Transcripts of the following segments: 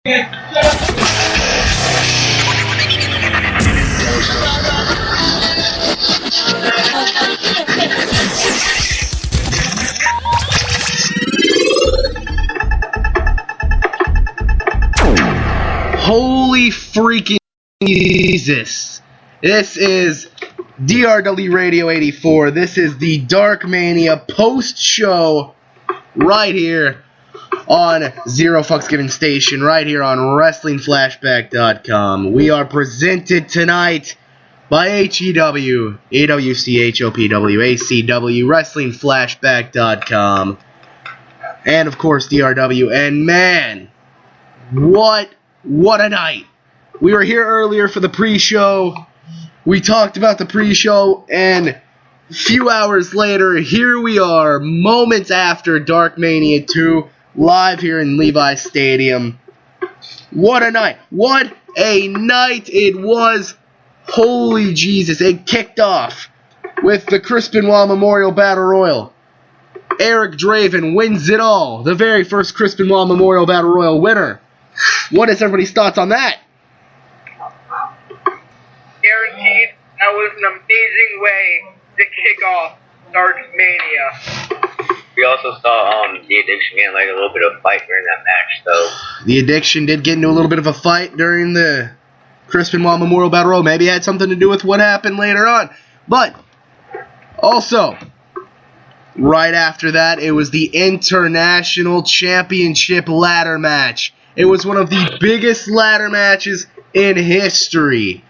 Holy freaking Jesus. This is DRW Radio 84. This is the Dark Mania post-show right here on Zero Fucks Given Station, right here on WrestlingFlashback.com. We are presented tonight by HEW, AWC, HOPW, WrestlingFlashback.com, and of course DRW. And man, what a night. We were here earlier for the pre-show. We talked about the pre-show, and a few hours later, here we are, moments after Dark Mania 2, live here in Levi's Stadium. What a night. What a night it was. Holy Jesus. It kicked off with the Chris Benoit Memorial Battle Royal. Eric Draven wins it all. The very first Chris Benoit Memorial Battle Royal winner. What is everybody's thoughts on that? Guaranteed, that was an amazing way to kick off Dark Mania. We also saw the Addiction getting like a little bit of fight during that match, though. The Addiction did get into a little bit of a fight during the Chris Benoit Memorial Battle Royal. Maybe it had something to do with what happened later on. But also, right after that, it was the International Championship ladder match. It was one of the biggest ladder matches in history.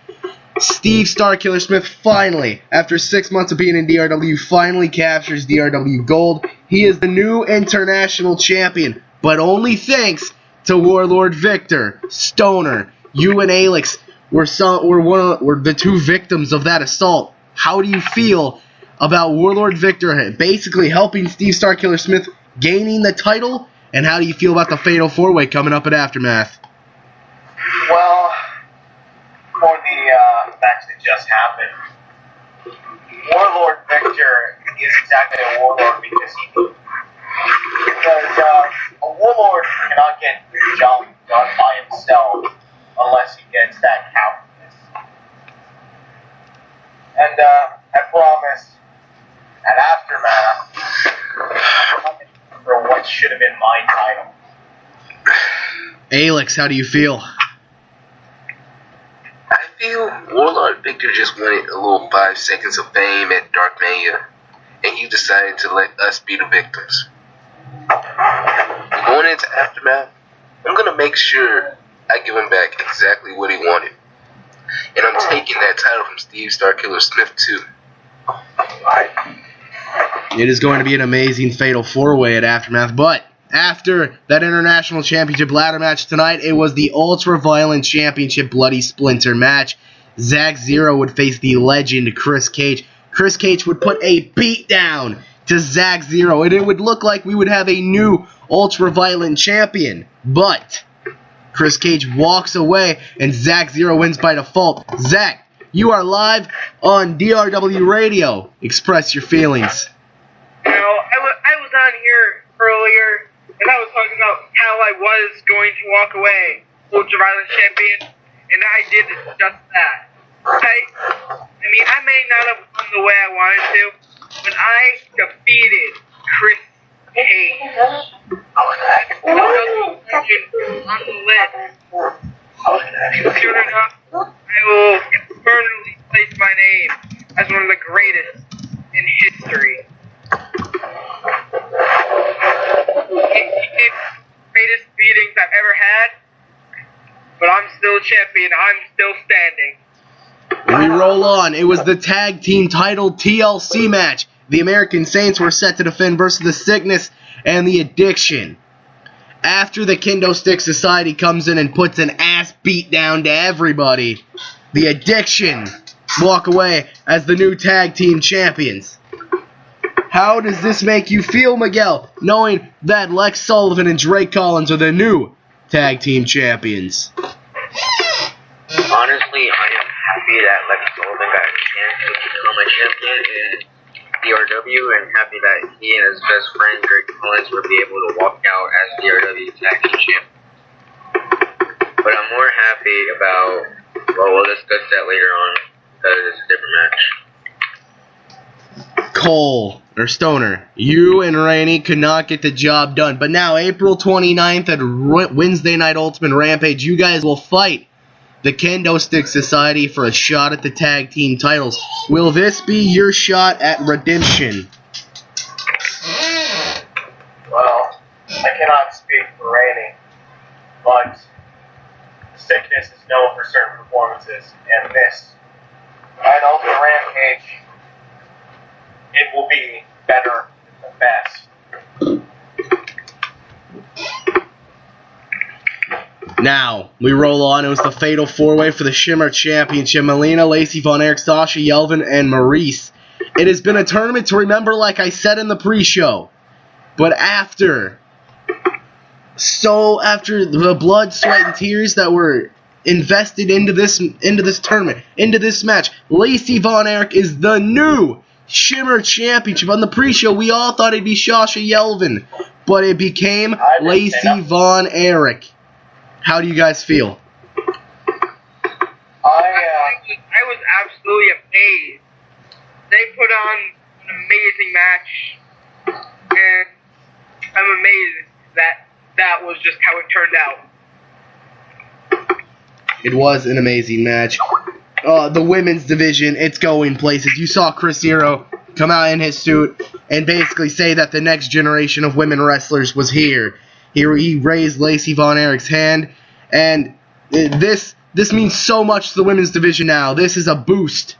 Steve Starkiller Smith finally, after 6 months of being in DRW, finally captures DRW Gold. He is the new international champion, but only thanks to Warlord Victor. Stoner, you and Alex were the two victims of that assault. How do you feel about Warlord Victor basically helping Steve Starkiller Smith gaining the title? And how do you feel about the Fatal 4-Way coming up at Aftermath? Well, for the match that just happened, Warlord Victor is exactly a warlord because a warlord cannot get the job done by himself unless he gets that countenance. And I promise, at Aftermath, for what should have been my title. Alex, how do you feel? I feel Warlord Victor just wanted a little 5 seconds of fame at Dark Mania, and he decided to let us be the victims. Going into Aftermath, I'm going to make sure I give him back exactly what he wanted. And I'm taking that title from Steve Starkiller Smith, too. It is going to be an amazing Fatal 4-Way at Aftermath, but after that International Championship ladder match tonight, it was the Ultra Violent Championship Bloody Splinter match. Zack Zero would face the legend Chris Cage. Chris Cage would put a beat down to Zack Zero, and it would look like we would have a new Ultra Violent champion. But Chris Cage walks away, and Zack Zero wins by default. Zack, you are live on DRW Radio. Express your feelings. You know, I was on here earlier, and I was talking about how I was going to walk away Ultraviolent Champion, and I did just that. I mean, I may not have won the way I wanted to, but I defeated Chris Cage. That's on the list. And soon enough, I will permanently place my name as one of the greatest in history. He gave the greatest beatings I've ever had, but I'm still champion. I'm still standing. We roll on. It was the tag team title TLC match. The American Saints were set to defend versus the Sickness and the Addiction. After the Kendo Stick Society comes in and puts an ass beat down to everybody, the Addiction walk away as the new tag team champions. How does this make you feel, Miguel, knowing that Lex Sullivan and Drake Collins are the new tag team champions? Honestly, I am happy that Lex Sullivan got a chance to become a champion in DRW, and happy that he and his best friend Drake Collins would be able to walk out as DRW tag team champion. debate about, well, we'll discuss that later on, because it's a different match. Cole, or Stoner, you and Rainey could not get the job done. But now, April 29th at Wednesday Night Ultimate Rampage, you guys will fight the Kendo Stick Society for a shot at the tag team titles. Will this be your shot at redemption? Well, I cannot speak for Rainey, but Sickness is known for certain performances, and this, at Ultimate Rampage, it will be better than the best. Now, we roll on. It was the Fatal 4-Way for the Shimmer Championship. Melina, Lacey Von Erich, Sasha Yelvin, and Maurice. It has been a tournament to remember, like I said in the pre-show. But after the blood, sweat, and tears that were invested into this tournament, into this match, Lacey Von Erich is the new Shimmer Championship. On the pre-show, we all thought it'd be Sasha Yelvin, but it became Lacey Von Erich. How do you guys feel? I was absolutely amazed. They put on an amazing match, and I'm amazed that was just how it turned out. It was an amazing match. The women's division, it's going places. You saw Chris Hero come out in his suit and basically say that the next generation of women wrestlers was here. He raised Lacey Von Erich's hand, and this means so much to the women's division now. This is a boost.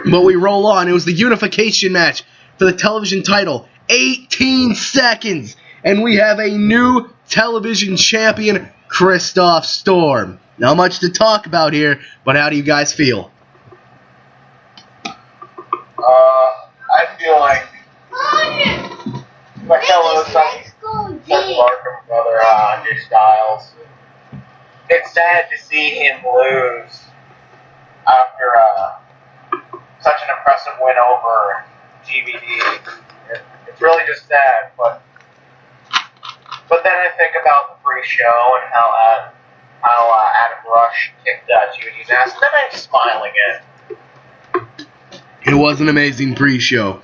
But we roll on. It was the unification match for the television title. 18 seconds, and we have a new television champion, Christoph Storm. Not much to talk about here, but how do you guys feel? I feel like my fellow Seth Barker brother, Jay Styles. It's sad to see him lose after such an impressive win over GVD. It's really just sad, but then I think about the pre-show and how Adam Rush kicked Judy's ass, and then I'm smiling at. It was an amazing pre-show.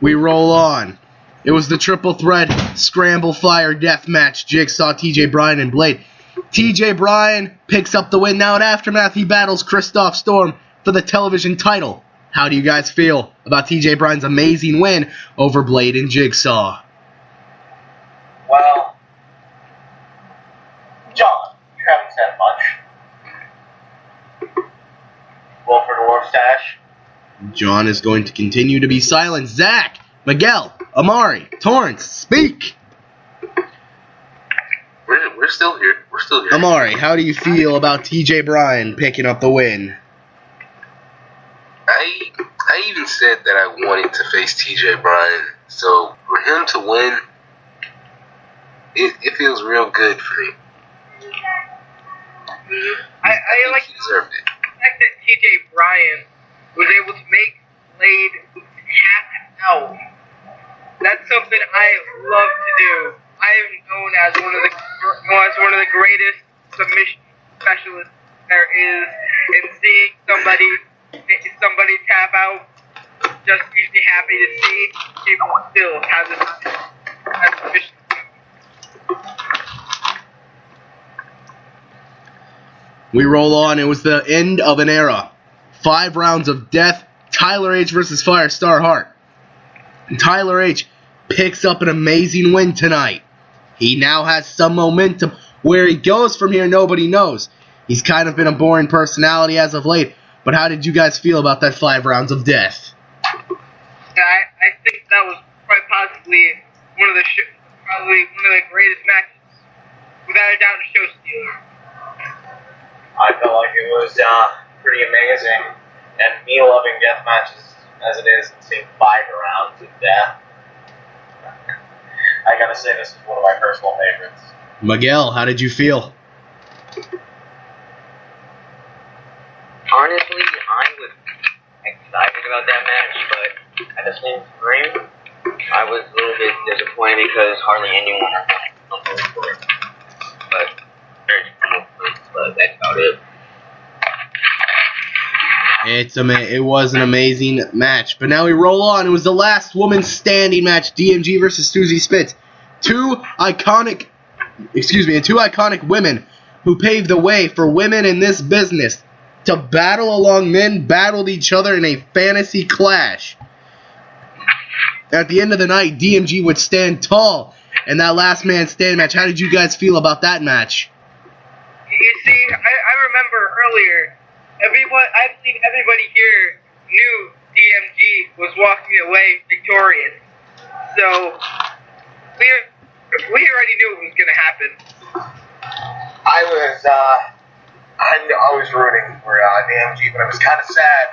We roll on. It was the triple threat scramble fire death match. Jigsaw, TJ Bryan, and Blade. TJ Bryan picks up the win. Now in Aftermath, he battles Christoph Storm for the television title. How do you guys feel about TJ Bryan's amazing win over Blade and Jigsaw? Well, John, you haven't said much. Wilford Warstash. John is going to continue to be silent. Zach, Miguel, Amari, Torrance, speak. We're still here. We're still here. Amari, how do you feel about TJ Bryan picking up the win? I even said that I wanted to face TJ Bryan, so for him to win, it feels real good for me. I like he deserved it. The fact that TJ Bryan was able to make Blade tap out. That's something I love to do. I am known as one of the greatest submission specialists there is, and seeing somebody tap out, just makes me happy to see people still have this submission. We roll on. It was the end of an era. 5 rounds of death. Tyler H versus Firestar Hart. And Tyler H picks up an amazing win tonight. He now has some momentum. Where he goes from here, nobody knows. He's kind of been a boring personality as of late. But how did you guys feel about that 5 rounds of death? I think that was quite possibly one of the greatest matches, without a doubt, a show stealer. I felt like it was pretty amazing, and me loving death matches as it is, and seeing 5 rounds of death. I gotta say, this is one of my personal favorites. Miguel, how did you feel? Honestly, I was excited about that match, but at the same time, I was a little bit disappointed because hardly anyone was for it. But at It was an amazing match. But now we roll on. It was the last woman standing match, DMG versus Susie Spitz. Two iconic women who paved the way for women in this business to battle along men, battled each other in a fantasy clash. At the end of the night, DMG would stand tall in that last man stand match. How did you guys feel about that match? You see, I remember earlier, I've seen everybody here knew DMG was walking away victorious. So, we already knew it was going to happen. I was rooting for DMG, but I was kind of sad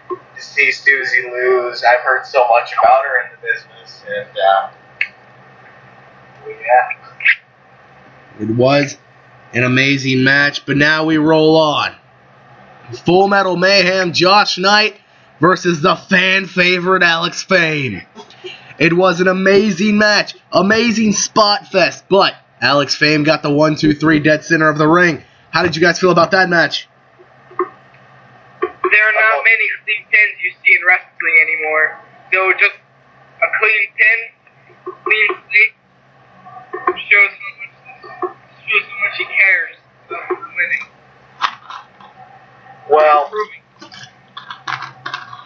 to see Susie lose. I've heard so much about her in the business, and yeah. It was an amazing match, but now we roll on. Full Metal Mayhem, Josh Knight versus the fan favorite Alex Fame. It was an amazing match, amazing spot fest, but Alex Fame got the 1-2-3 dead center of the ring. How did you guys feel about that match? There are not many clean pins you see in wrestling anymore. So just a clean pin, clean slate, shows how much he cares about winning. Well,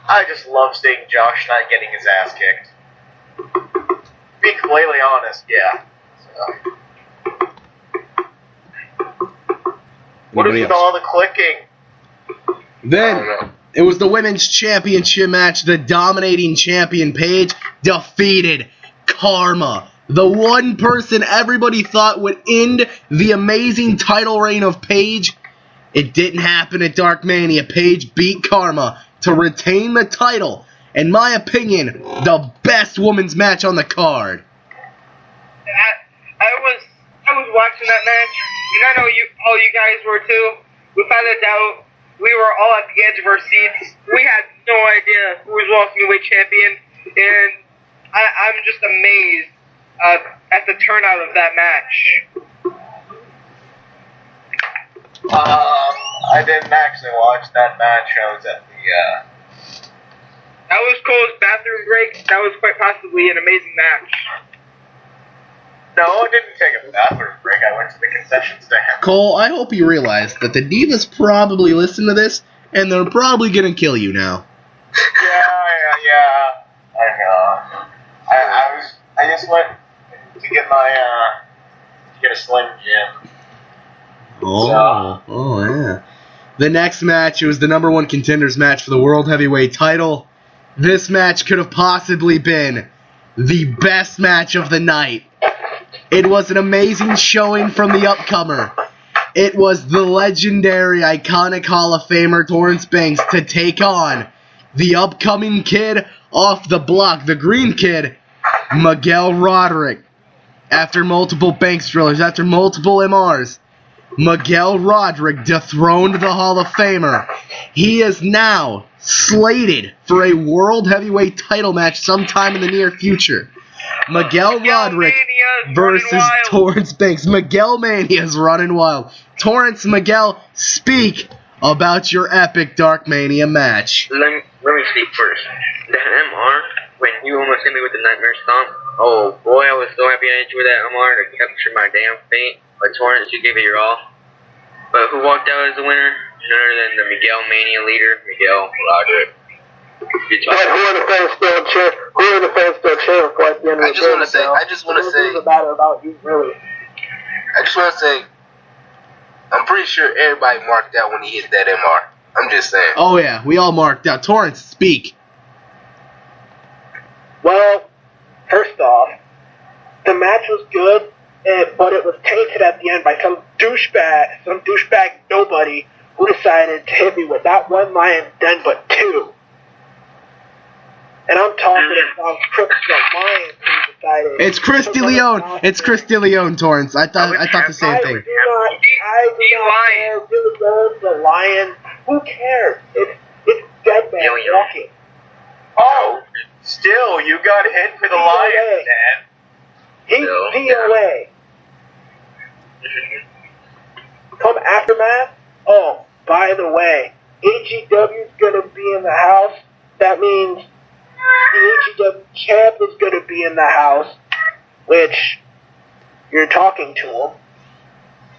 I just love seeing Josh Knight getting his ass kicked. Being completely honest, yeah. So. What is with all the clicking? Then, it was the women's championship match. The dominating champion Paige defeated Karma. The one person everybody thought would end the amazing title reign of Paige. It didn't happen at Dark Mania. Paige beat Karma to retain the title. In my opinion, the best women's match on the card. I was watching that match, and I know all you guys were too. Without a doubt, we were all at the edge of our seats. We had no idea who was walking away champion, and I'm just amazed at the turnout of that match. I didn't actually watch that match. I was at the That was Cole's bathroom break. That was quite possibly an amazing match. No, I didn't take a bathroom break. I went to the concession stand. Cole, I hope you realize that the Divas probably listen to this, and they're probably gonna kill you now. Yeah. I know. I just went to get a Slim Jim. Oh yeah. The next match, it was the #1 contenders match for the World Heavyweight title. This match could have possibly been the best match of the night. It was an amazing showing from the upcomer. It was the legendary, iconic Hall of Famer Torrance Banks to take on the upcoming kid off the block, the green kid, Miguel Roderick. After multiple Banks drillers, after multiple MRs, Miguel Roderick dethroned the Hall of Famer. He is now slated for a World Heavyweight title match sometime in the near future. Miguel Roderick versus Torrance Banks. Miguel Mania is running wild. Torrance, Miguel, speak about your epic Dark Mania match. Let me speak first. That MR, when you almost hit me with the Nightmare Stomp, oh boy, I was so happy I enjoyed that MR to capture my damn fate. But Torrance, you gave it your all. But who walked out as the winner? None other than the Miguel Mania leader, Miguel Roderick. Who are the fans still cheering for at the end of the day? I just want to say, I'm pretty sure everybody marked out when he hit that MR. I'm just saying. Oh yeah, we all marked out. Torrance, speak. Well, first off, the match was good, but it was tainted at the end by some douchebag nobody who decided to hit me with not one lion den but two. And I'm talking about Chris the Lion who decided. It's Chris DeLeon. It's Chris DeLeon, Torrance. I thought the same thing. I do not care. The Lion. Who cares? It's dead man walking. Oh, still, you got hit for the Lion, man. He's DOA. Come Aftermath? Oh, by the way, AGW is going to be in the house. That means the AGW champ is going to be in the house, which you're talking to him.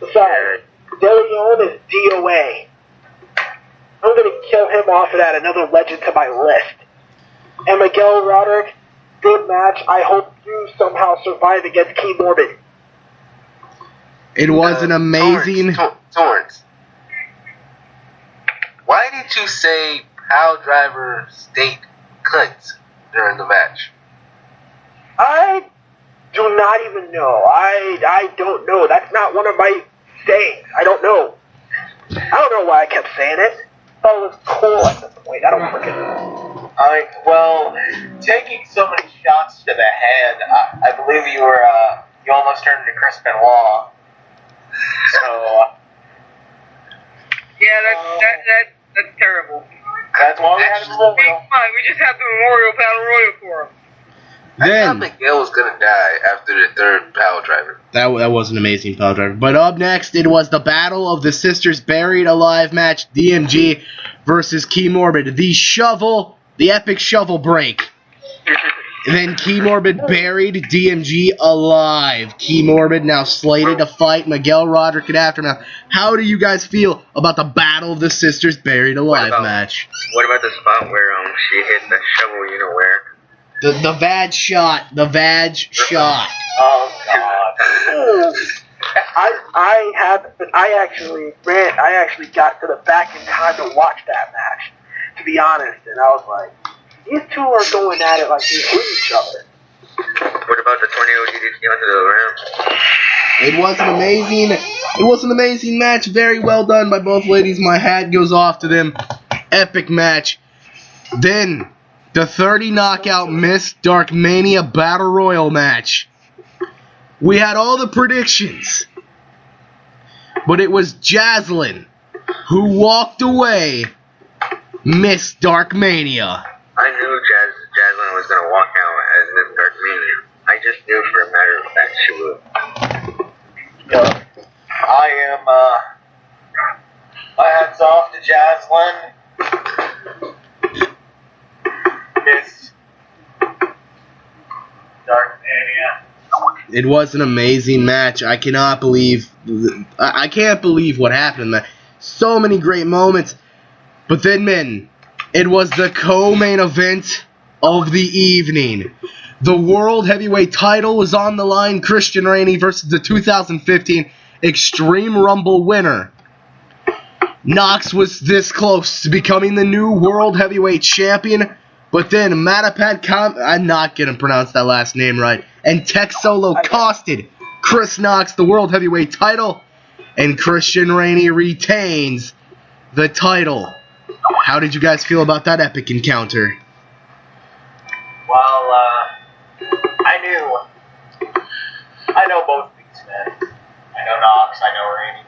Besides, De Leon is DOA. I'm going to kill him off and add another legend to my list. And Miguel Roderick, good match. I hope you somehow survive against Key Morbid. It was an amazing... Torrance. Why did you say Pile Driver state cunt during the match? I do not even know. I don't know. That's not one of my sayings. I don't know. I don't know why I kept saying it. I thought it was cool at this point. I don't freaking know. Well, taking so many shots to the head, I believe you almost turned into Chris Benoit. So, yeah, that's terrible. that's why we had a memorial. Fine, we just had the Memorial Battle Royal for him. I thought Miguel was going to die after the third Pile Driver. That was an amazing Pile Driver. But up next, it was the Battle of the Sisters Buried Alive match, DMG versus Key Morbid. The epic shovel break. And then Key Morbid buried DMG alive. Key Morbid now slated to fight Miguel Roderick at Aftermath. How do you guys feel about the Battle of the Sisters Buried Alive match? What about the spot where she hit the shovel, you know where? The Vag shot. The Vag shot. Oh, God. I actually got to the back in time to watch that match, to be honest, and I was like, these two are going at it like they hate each other. What about the tornado DDT onto the ramp? It was an amazing match. Very well done by both ladies. My hat goes off to them. Epic match. Then the 30 knockout Miss Dark Mania Battle Royal match. We had all the predictions, but it was Jaslyn who walked away Miss Dark Mania. I knew Jaslyn was going to walk out as Miss Dark Mania. I just knew for a matter of fact she would. My hat's off to Jaslyn. Miss Dark Mania. It was an amazing match. I can't believe what happened in that. So many great moments. But then, men, it was the co-main event of the evening. The World Heavyweight title was on the line. Christian Rainey versus the 2015 Extreme Rumble winner. Knox was this close to becoming the new World Heavyweight champion. But then I'm not going to pronounce that last name right. And Tech Solo costed Chris Knox the World Heavyweight title. And Christian Rainey retains the title. How did you guys feel about that epic encounter? Well, I know both these men. I know Knox, I know Rainey.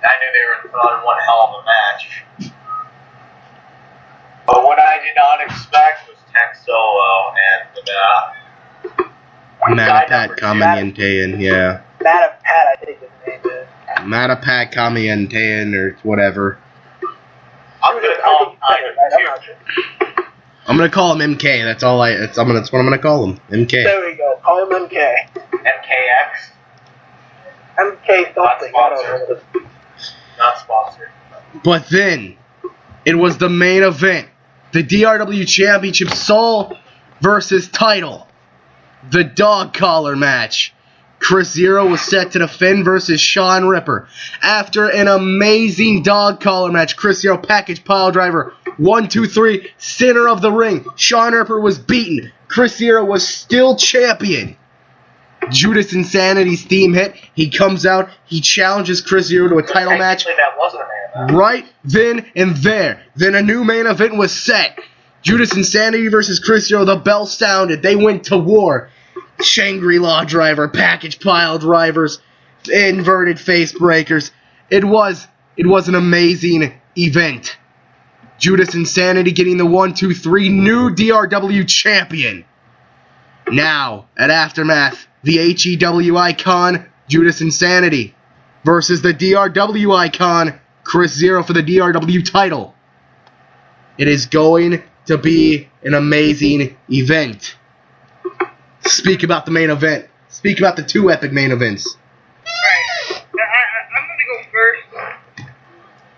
I knew they were on one hell of a match. But what I did not expect was Tech Solo and Matapat Kamientean, yeah. Matapat, I think his name is. Matapat Kamientean or whatever. I'm gonna call him I'm gonna call him MK. That's what I'm gonna call him. MK. There we go. Call him MK. MKX. MK something. I don't know. Not sponsored. But then, it was the main event. The DRW Championship Soul versus title. The dog collar match. Chris Zero was set to defend versus Sean Ripper. After an amazing dog collar match, Chris Zero package pile driver. 1, 2, 3, center of the ring. Sean Ripper was beaten. Chris Zero was still champion. Judas Insanity's theme hit. He comes out. He challenges Chris Zero to a title match. That wasn't a main event. Right then and there. Then a new main event was set. Judas Insanity versus Chris Zero. The bell sounded. They went to war. Shangri-La driver, package pile drivers, inverted face breakers. It was an amazing event. Judas Insanity getting the 1, 2, 3 new DRW champion. Now, at Aftermath, the HEW icon, Judas Insanity, versus the DRW icon, Chris Zero for the DRW title. It is going to be an amazing event. Speak about the main event. Speak about the two epic main events. Alright, I'm gonna go first.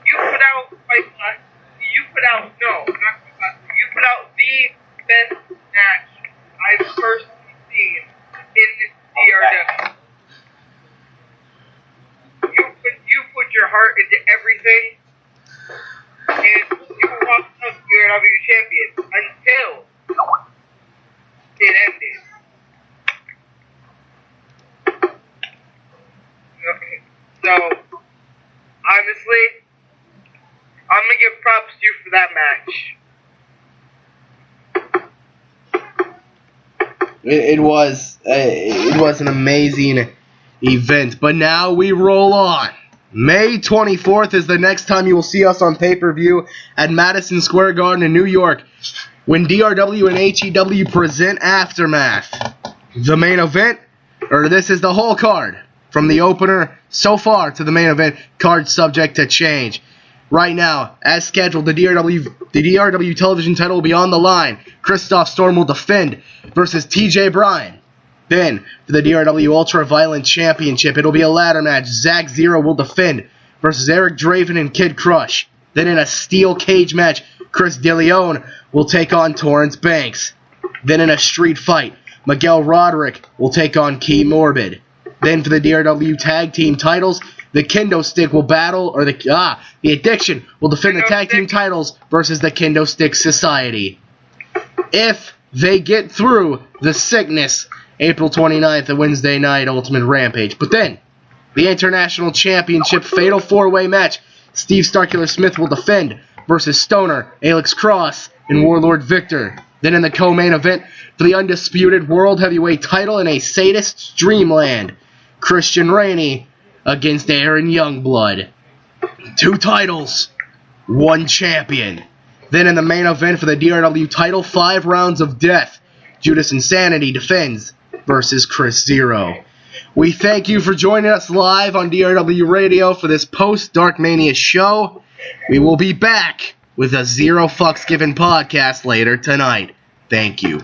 You put out the best match I've personally seen in this DRW. You put your heart into everything, and you walked up DRW champion until it ended. So, honestly, I'm gonna give props to you for that match. It was an amazing event. But now we roll on. May 24th is the next time you will see us on pay-per-view at Madison Square Garden in New York when DRW and HEW present Aftermath. The main event, or this is the whole card, from the opener so far to the main event, card subject to change. Right now, as scheduled, the DRW television title will be on the line. Christoph Storm will defend versus TJ Bryan. Then, for the DRW Ultra Violent Championship, it'll be a ladder match. Zack Zero will defend versus Eric Draven and Kid Crush. Then in a steel cage match, Chris DeLeon will take on Torrance Banks. Then in a street fight, Miguel Roderick will take on Key Morbid. Then for the DRW Tag Team titles, the Kendo Stick will battle, or the Addiction will defend the Tag Team titles versus the Kendo Stick Society. If they get through the Sickness, April 29th, a Wednesday night Ultimate Rampage. But then, the International Championship Fatal 4-Way match, Steve Starkiller Smith will defend versus Stoner, Alex Cross, and Warlord Victor. Then in the co-main event, for the undisputed World Heavyweight title in a sadist dreamland, Christian Rainey against Aaron Youngblood. 2 titles, 1 champion. Then in the main event for the DRW title, 5 rounds of death, Judas Insanity defends versus Chris Zero. We thank you for joining us live on DRW Radio for this post-Dark Mania show. We will be back with a Zero Fucks Given podcast later tonight. Thank you.